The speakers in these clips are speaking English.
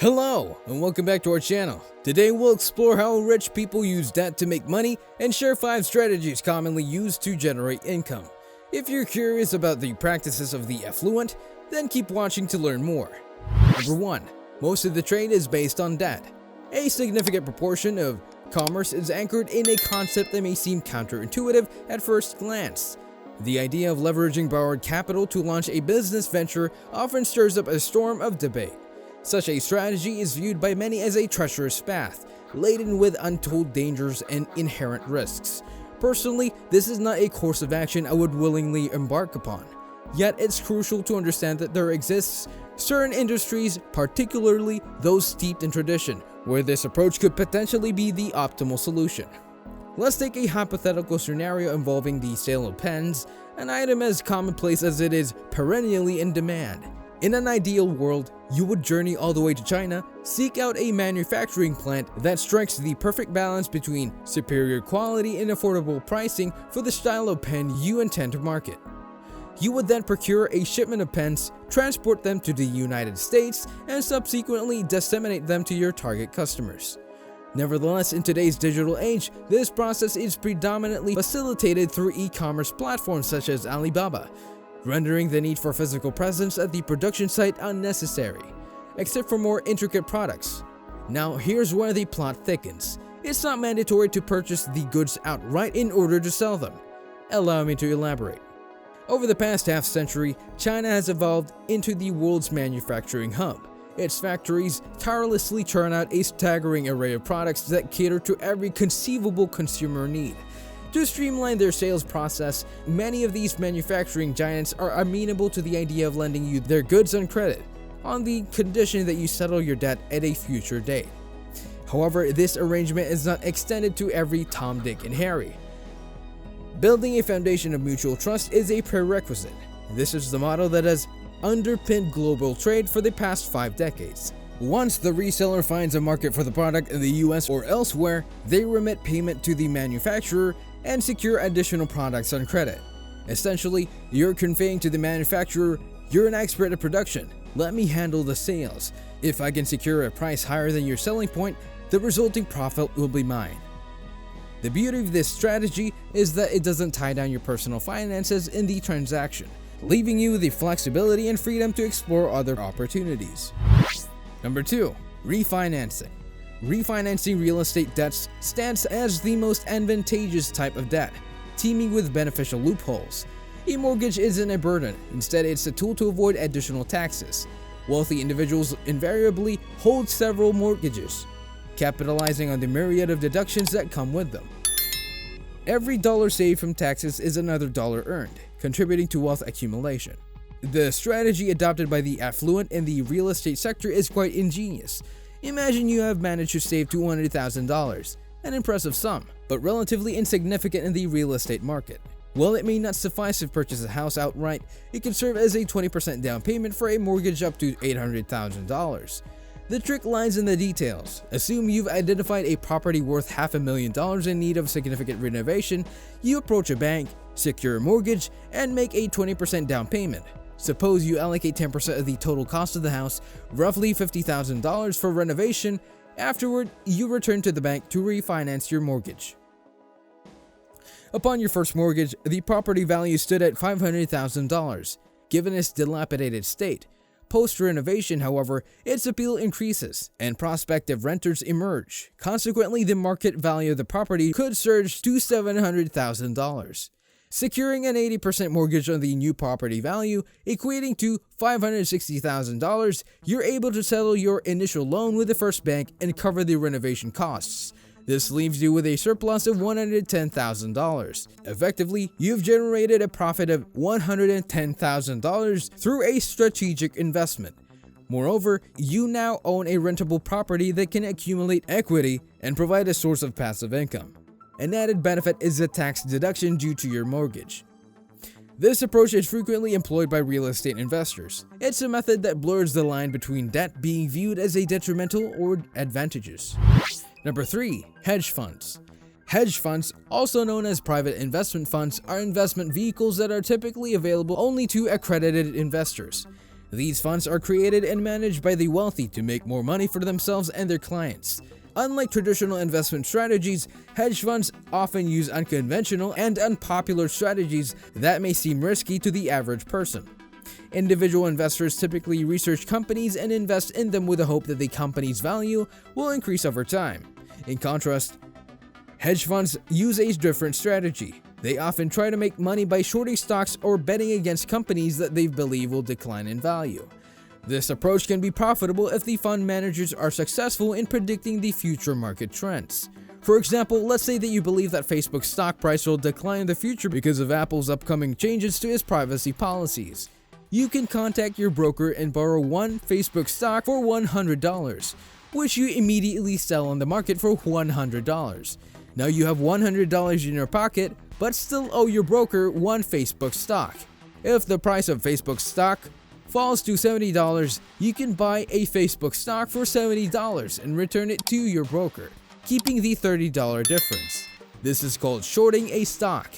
Hello, and welcome back to our channel. Today we'll explore how rich people use debt to make money and share 5 strategies commonly used to generate income. If you're curious about the practices of the affluent, then keep watching to learn more. Number 1. Most of the trade is based on debt. A significant proportion of commerce is anchored in a concept that may seem counterintuitive at first glance. The idea of leveraging borrowed capital to launch a business venture often stirs up a storm of debate. Such a strategy is viewed by many as a treacherous path, laden with untold dangers and inherent risks. Personally, this is not a course of action I would willingly embark upon. Yet it's crucial to understand that there exists certain industries, particularly those steeped in tradition, where this approach could potentially be the optimal solution. Let's take a hypothetical scenario involving the sale of pens, an item as commonplace as it is perennially in demand. In an ideal world, you would journey all the way to China, seek out a manufacturing plant that strikes the perfect balance between superior quality and affordable pricing for the style of pen you intend to market. You would then procure a shipment of pens, transport them to the United States, and subsequently disseminate them to your target customers. Nevertheless, in today's digital age, this process is predominantly facilitated through e-commerce platforms such as Alibaba, rendering the need for physical presence at the production site unnecessary, except for more intricate products. Now here's where the plot thickens. It's not mandatory to purchase the goods outright in order to sell them. Allow me to elaborate. Over the past half-century, China has evolved into the world's manufacturing hub. Its factories tirelessly churn out a staggering array of products that cater to every conceivable consumer need. To streamline their sales process, many of these manufacturing giants are amenable to the idea of lending you their goods on credit, on the condition that you settle your debt at a future date. However, this arrangement is not extended to every Tom, Dick, and Harry. Building a foundation of mutual trust is a prerequisite. This is the model that has underpinned global trade for the past 5 decades. Once the reseller finds a market for the product in the US or elsewhere, they remit payment to the manufacturer and secure additional products on credit. Essentially, you're conveying to the manufacturer, "You're an expert at production. Let me handle the sales. If I can secure a price higher than your selling point, the resulting profit will be mine." The beauty of this strategy is that it doesn't tie down your personal finances in the transaction, leaving you the flexibility and freedom to explore other opportunities. Number 2. Refinancing. Refinancing real estate debts stands as the most advantageous type of debt, teeming with beneficial loopholes. A mortgage isn't a burden, instead it's a tool to avoid additional taxes. Wealthy individuals invariably hold several mortgages, capitalizing on the myriad of deductions that come with them. Every dollar saved from taxes is another dollar earned, contributing to wealth accumulation. The strategy adopted by the affluent in the real estate sector is quite ingenious. Imagine you have managed to save $200,000, an impressive sum, but relatively insignificant in the real estate market. While it may not suffice to purchase a house outright, it can serve as a 20% down payment for a mortgage up to $800,000. The trick lies in the details. Assume you've identified a property worth $500,000 in need of significant renovation, you approach a bank, secure a mortgage, and make a 20% down payment. Suppose you allocate 10% of the total cost of the house, roughly $50,000 for renovation. Afterward, you return to the bank to refinance your mortgage. Upon your first mortgage, the property value stood at $500,000, given its dilapidated state. Post-renovation, however, its appeal increases, and prospective renters emerge. Consequently, the market value of the property could surge to $700,000. Securing an 80% mortgage on the new property value, equating to $560,000, you're able to settle your initial loan with the first bank and cover the renovation costs. This leaves you with a surplus of $110,000. Effectively, you've generated a profit of $110,000 through a strategic investment. Moreover, you now own a rentable property that can accumulate equity and provide a source of passive income. An added benefit is the tax deduction due to your mortgage. This approach is frequently employed by real estate investors. It's a method that blurs the line between debt being viewed as a detrimental or advantageous. Number 3. Hedge funds. Hedge funds, also known as private investment funds, are investment vehicles that are typically available only to accredited investors. These funds are created and managed by the wealthy to make more money for themselves and their clients. Unlike traditional investment strategies, hedge funds often use unconventional and unpopular strategies that may seem risky to the average person. Individual investors typically research companies and invest in them with the hope that the company's value will increase over time. In contrast, hedge funds use a different strategy. They often try to make money by shorting stocks or betting against companies that they believe will decline in value. This approach can be profitable if the fund managers are successful in predicting the future market trends. For example, let's say that you believe that Facebook's stock price will decline in the future because of Apple's upcoming changes to its privacy policies. You can contact your broker and borrow one Facebook stock for $100, which you immediately sell on the market for $100. Now you have $100 in your pocket, but still owe your broker one Facebook stock. If the price of Facebook stock falls to $70, you can buy a Facebook stock for $70 and return it to your broker, keeping the $30 difference. This is called shorting a stock.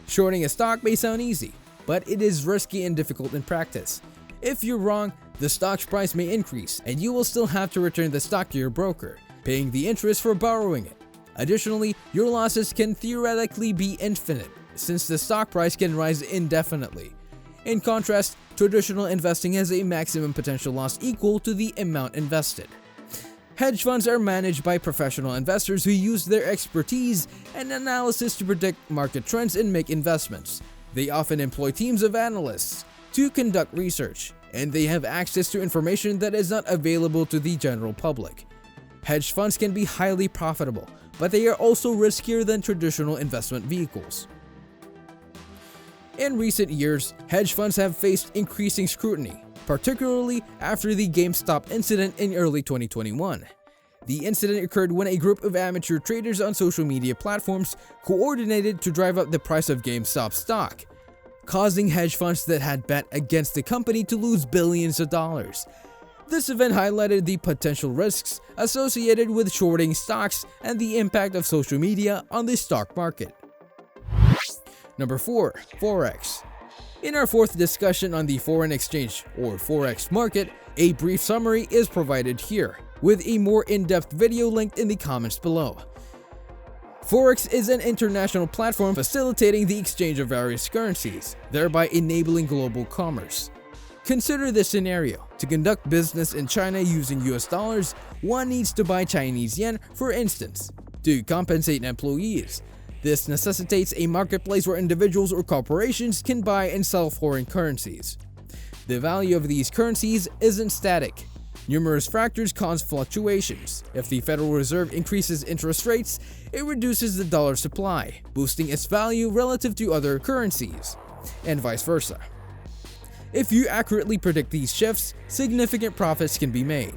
Shorting a stock may sound easy, but it is risky and difficult in practice. If you're wrong, the stock's price may increase and you will still have to return the stock to your broker, paying the interest for borrowing it. Additionally, your losses can theoretically be infinite, since the stock price can rise indefinitely. In contrast, traditional investing has a maximum potential loss equal to the amount invested. Hedge funds are managed by professional investors who use their expertise and analysis to predict market trends and make investments. They often employ teams of analysts to conduct research, and they have access to information that is not available to the general public. Hedge funds can be highly profitable, but they are also riskier than traditional investment vehicles. In recent years, hedge funds have faced increasing scrutiny, particularly after the GameStop incident in early 2021. The incident occurred when a group of amateur traders on social media platforms coordinated to drive up the price of GameStop stock, causing hedge funds that had bet against the company to lose billions of dollars. This event highlighted the potential risks associated with shorting stocks and the impact of social media on the stock market. Number 4. Forex. In our fourth discussion on the foreign exchange or Forex market, a brief summary is provided here, with a more in-depth video linked in the comments below. Forex is an international platform facilitating the exchange of various currencies, thereby enabling global commerce. Consider this scenario. To conduct business in China using US dollars, one needs to buy Chinese yen, for instance, to compensate employees. This necessitates a marketplace where individuals or corporations can buy and sell foreign currencies. The value of these currencies isn't static. Numerous factors cause fluctuations. If the Federal Reserve increases interest rates, it reduces the dollar supply, boosting its value relative to other currencies, and vice versa. If you accurately predict these shifts, significant profits can be made.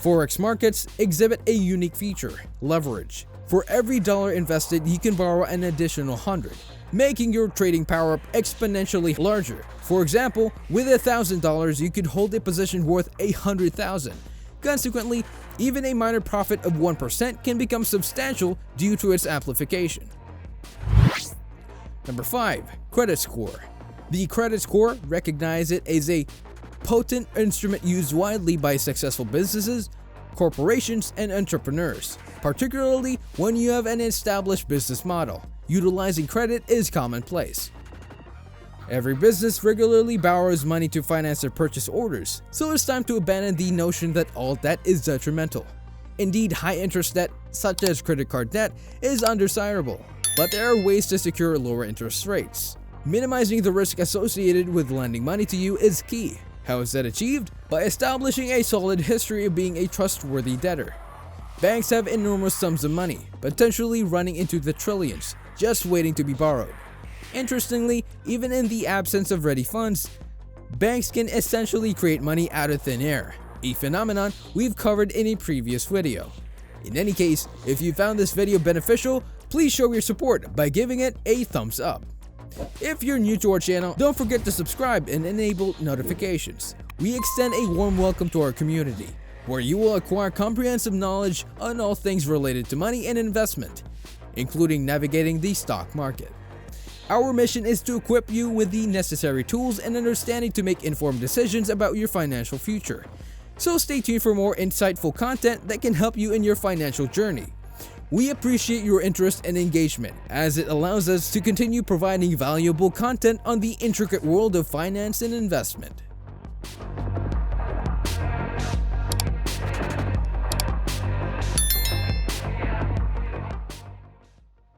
Forex markets exhibit a unique feature: leverage. For every dollar invested, you can borrow an additional 100, making your trading power exponentially larger. For example, with $1,000, you could hold a position worth $100,000. Consequently, even a minor profit of 1% can become substantial due to its amplification. Number 5. Credit score. The credit score, recognize it as a potent instrument used widely by successful businesses, corporations, and entrepreneurs, particularly when you have an established business model. Utilizing credit is commonplace. Every business regularly borrows money to finance their purchase orders, so it's time to abandon the notion that all debt is detrimental. Indeed, high-interest debt, such as credit card debt, is undesirable, but there are ways to secure lower interest rates. Minimizing the risk associated with lending money to you is key. How is that achieved? By establishing a solid history of being a trustworthy debtor. Banks have enormous sums of money, potentially running into the trillions, just waiting to be borrowed. Interestingly, even in the absence of ready funds, banks can essentially create money out of thin air, a phenomenon we've covered in a previous video. In any case, if you found this video beneficial, please show your support by giving it a thumbs up. If you're new to our channel, don't forget to subscribe and enable notifications. We extend a warm welcome to our community, where you will acquire comprehensive knowledge on all things related to money and investment, including navigating the stock market. Our mission is to equip you with the necessary tools and understanding to make informed decisions about your financial future. So stay tuned for more insightful content that can help you in your financial journey. We appreciate your interest and engagement, as it allows us to continue providing valuable content on the intricate world of finance and investment.